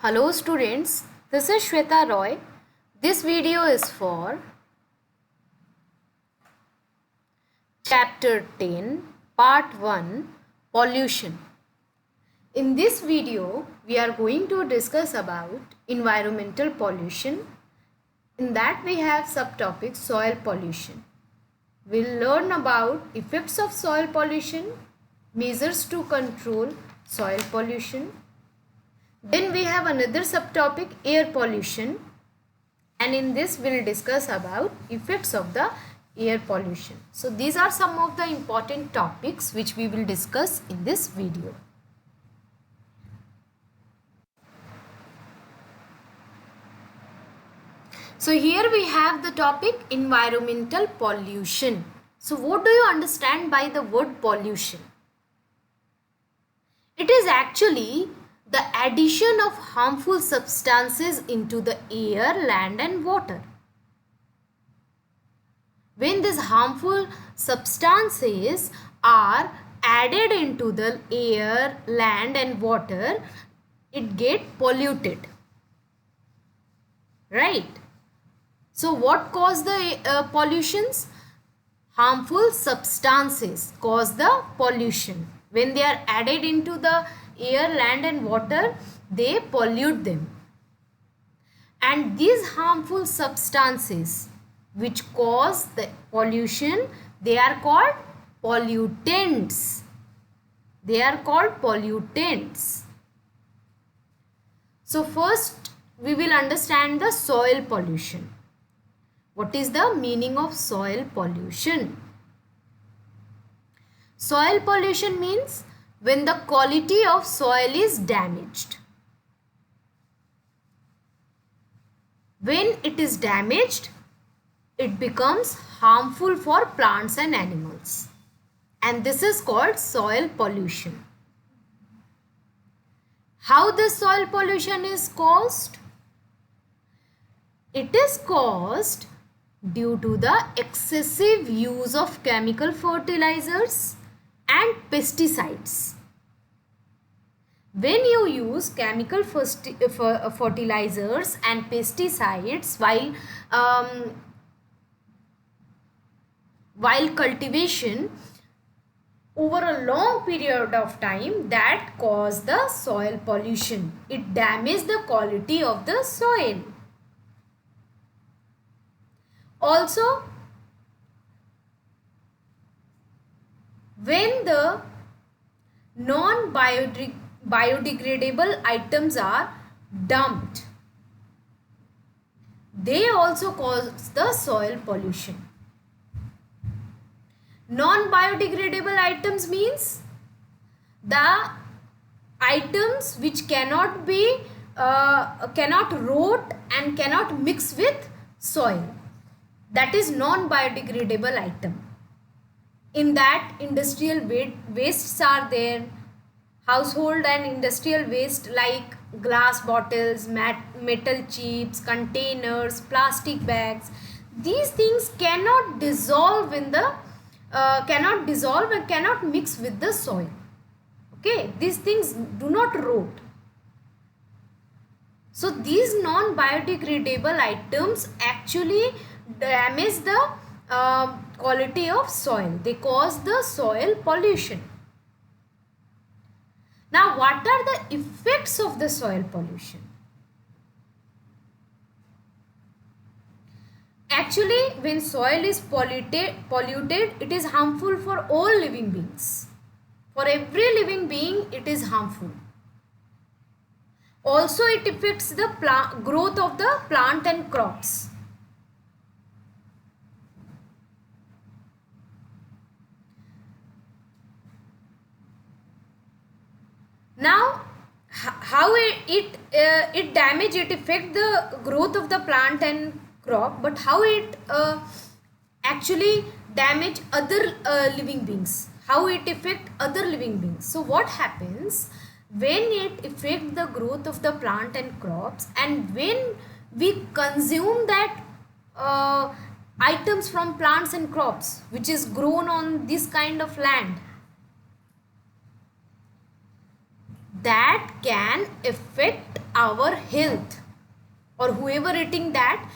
Hello students, this is Shweta Roy. This video is for Chapter 10, Part 1, Pollution. In this video, we are going to discuss about environmental pollution. In that we have subtopic soil pollution. We'll learn about effects of soil pollution, measures to control soil pollution. Then we have another subtopic air pollution, and in this we'll discuss about effects of the air pollution. So these are some of the important topics which we will discuss in this video. So here we have the topic environmental pollution. So what do you understand by the word pollution? It is actually the addition of harmful substances into the air, land and water. When these harmful substances are added into the air, land and water, it gets polluted. Right? So what cause the pollutions? Harmful substances cause the pollution. When they are added into the air, land and water, they pollute them. And these harmful substances which cause the pollution, they are called pollutants. They are called pollutants. So first we will understand the soil pollution. What is the meaning of soil pollution? Soil pollution means when the quality of soil is damaged. When it is damaged, it becomes harmful for plants and animals. And this is called soil pollution. How this soil pollution is caused? It is caused due to the excessive use of chemical fertilizers and pesticides. When you use chemical fertilizers and pesticides while cultivation over a long period of time, that cause the soil pollution. It damages the quality of the soil. Also, when the non-biodegradable items are dumped, they also cause the soil pollution. Non-biodegradable items means the items which cannot be cannot rot and cannot mix with soil. That is non-biodegradable item. In that, industrial wastes are there. Household and industrial waste like glass bottles, metal chips, containers, plastic bags. These things cannot dissolve in the and cannot mix with the soil. Okay, these things do not rot. So these non-biodegradable items actually damage the quality of soil. They cause the soil pollution. Now, what are the effects of the soil pollution? Actually, when soil is polluted, it is harmful for all living beings. For every living being, it is harmful. Also, it affects the growth of the plant and crops. Now, how it affect the growth of the plant and crop, but how it actually damage other living beings, how it affect other living beings. So what happens when it affect the growth of the plant and crops, and when we consume that items from plants and crops which is grown on this kind of land, that can affect our health, or whoever eating that,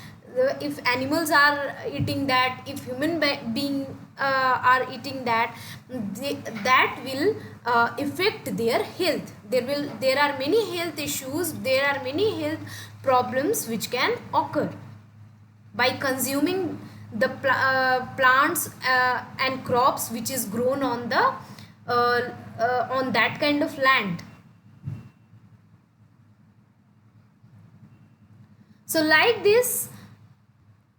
if animals are eating that, if human being are eating that, that will affect their health. There are many health issues, there are many health problems which can occur by consuming the plants and crops which is grown on the on that kind of land. So like this,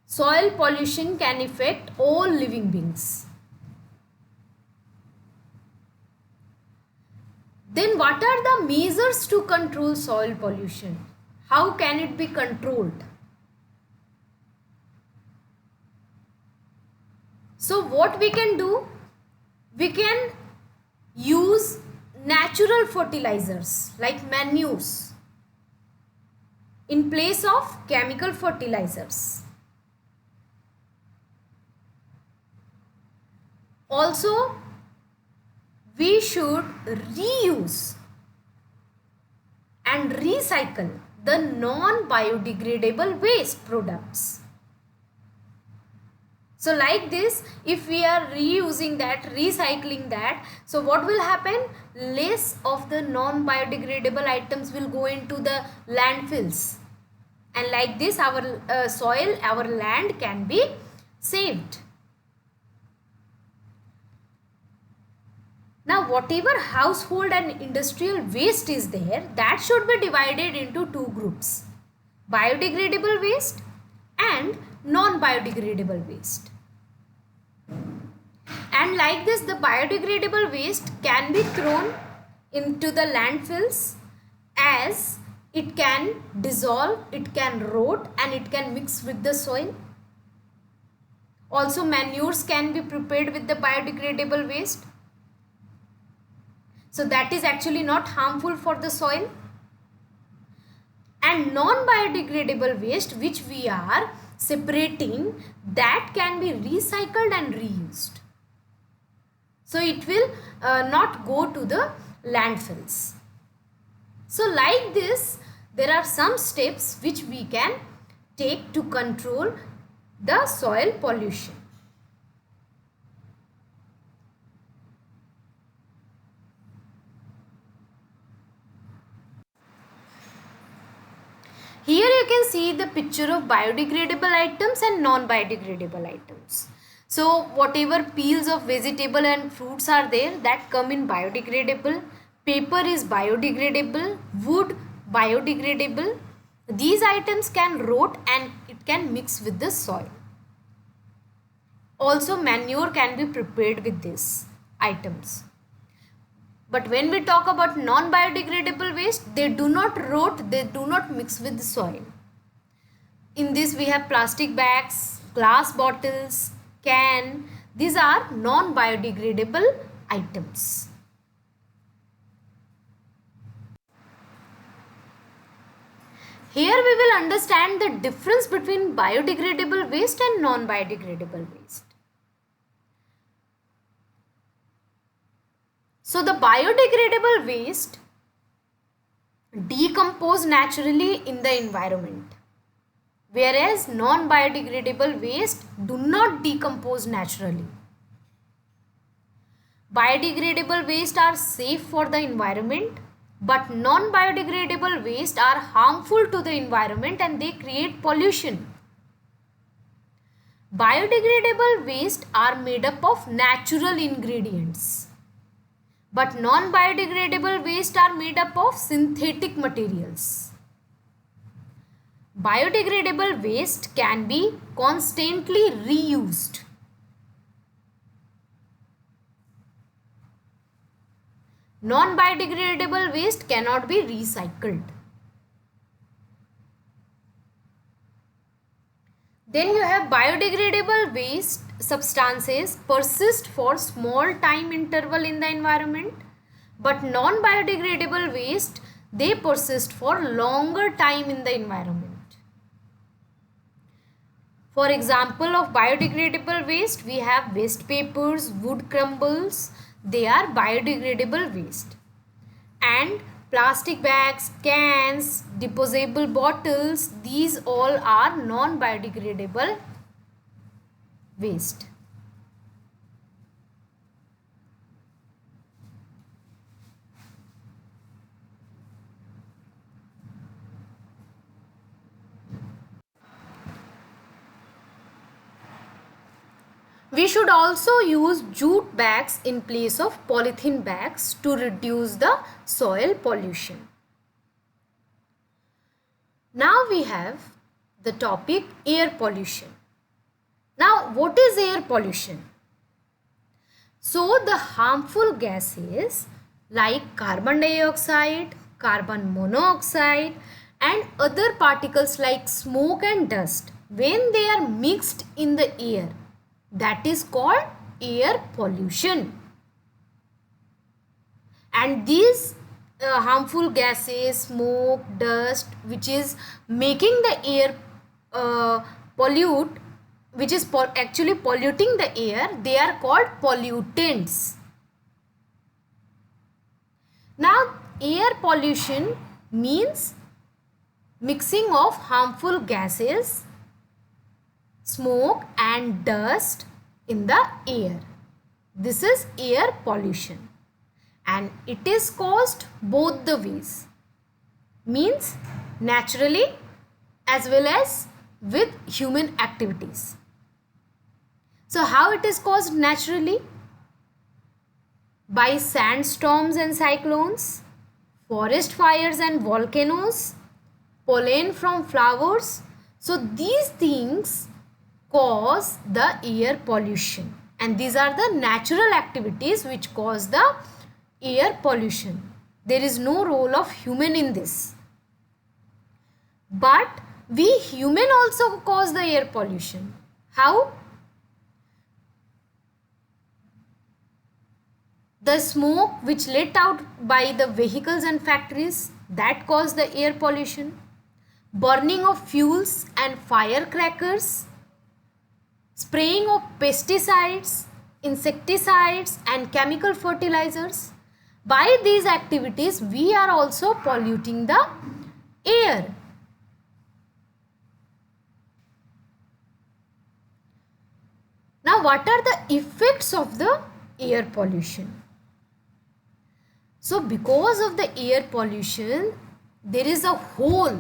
soil pollution can affect all living beings. Then what are the measures to control soil pollution? How can it be controlled? So what we can do? We can use natural fertilizers like manures in place of chemical fertilizers. Also, we should reuse and recycle the non-biodegradable waste products. So like this, if we are reusing that, recycling that, so what will happen? Less of the non-biodegradable items will go into the landfills, and like this our soil, our land can be saved. Now whatever household and industrial waste is there, that should be divided into two groups: biodegradable waste and non-biodegradable waste. And like this, the biodegradable waste can be thrown into the landfills, as it can dissolve, it can rot, and it can mix with the soil. Also, manures can be prepared with the biodegradable waste. So that is actually not harmful for the soil. And non-biodegradable waste, which we are separating, that can be recycled and reused. So it will not go to the landfills. So like this, there are some steps which we can take to control the soil pollution. Here you can see the picture of biodegradable items and non-biodegradable items. So whatever peels of vegetable and fruits are there, that come in biodegradable. Paper is biodegradable. Wood biodegradable. These items can rot and it can mix with the soil. Also manure can be prepared with these items. But when we talk about non-biodegradable waste, they do not rot, they do not mix with the soil. In this we have plastic bags, glass bottles, can. These are non-biodegradable items. Here we will understand the difference between biodegradable waste and non-biodegradable waste. So the biodegradable waste decompose naturally in the environment, whereas non-biodegradable waste do not decompose naturally. Biodegradable waste are safe for the environment, but non-biodegradable waste are harmful to the environment and they create pollution. Biodegradable waste are made up of natural ingredients, but non-biodegradable waste are made up of synthetic materials. Biodegradable waste can be constantly reused. Non-biodegradable waste cannot be recycled. Then you have biodegradable waste substances persist for small time interval in the environment, but non-biodegradable waste, they persist for longer time in the environment. For example of biodegradable waste, we have waste papers, wood crumbles, they are biodegradable waste. And Plastic bags, cans, disposable bottles, these all are non-biodegradable waste. We should also use jute bags in place of polythene bags to reduce the soil pollution. Now we have the topic air pollution. Now, what is air pollution? So, the harmful gases like carbon dioxide, carbon monoxide and other particles like smoke and dust, when they are mixed in the air, that is called air pollution. And these harmful gases, smoke, dust, which is making the air pollute, which is actually polluting the air, they are called pollutants. Now, air pollution means mixing of harmful gases, smoke and dust in the air. This is air pollution, and it is caused both the ways, means naturally as well as with human activities. So how it is caused naturally? By sandstorms and cyclones, forest fires and volcanoes, pollen from flowers. So these things cause the air pollution, and these are the natural activities which cause the air pollution. There is no role of human in this. But we human also cause the air pollution. How? The smoke which let out by the vehicles and factories, that cause the air pollution. Burning of fuels and firecrackers, spraying of pesticides, insecticides and chemical fertilizers. By these activities, we are also polluting the air. Now, what are the effects of the air pollution? So, because of the air pollution, there is a hole.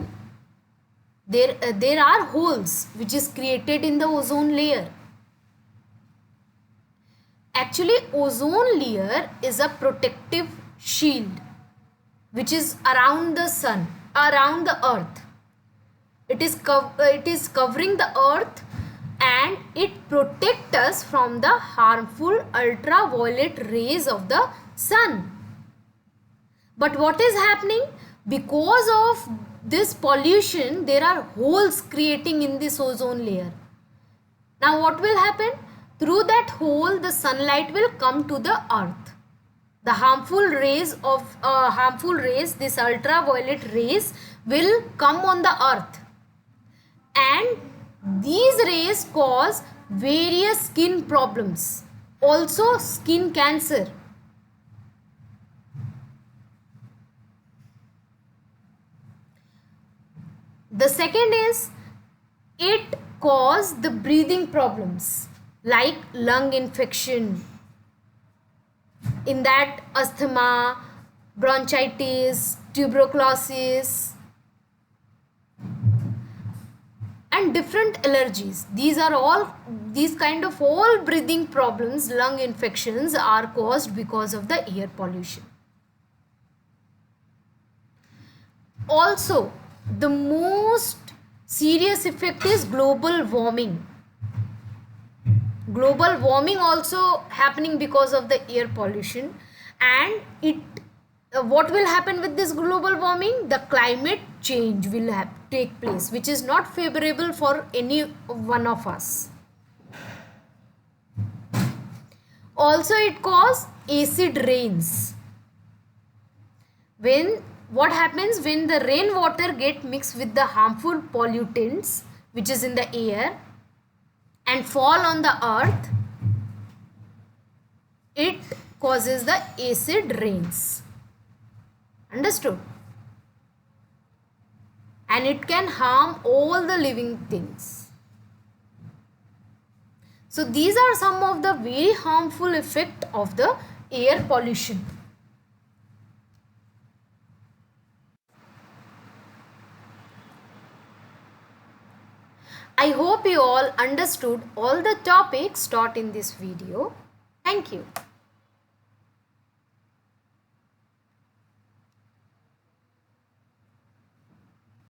There are holes which is created in the ozone layer. Actually, ozone layer is a protective shield which is around the sun, around the earth. It is covering the earth, and it protects us from the harmful ultraviolet rays of the sun. But what is happening? Because of this pollution, there are holes creating in this ozone layer. Now what will happen? Through that hole, the sunlight will come to the earth. The harmful rays, this ultraviolet rays will come on the earth. And these rays cause various skin problems, also skin cancer. The second is, it causes the breathing problems like lung infection. In that, asthma, bronchitis, tuberculosis and different allergies. These kind of all breathing problems, lung infections are caused because of the air pollution. Also, the most serious effect is global warming. Global warming also happening because of the air pollution, and what will happen with this global warming? The climate change will take place, which is not favorable for any one of us. Also, it causes acid rains. What happens when the rainwater get mixed with the harmful pollutants which is in the air and fall on the earth? It causes the acid rains. Understood? And it can harm all the living things. So these are some of the very harmful effects of the air pollution. I hope you all understood all the topics taught in this video. Thank you.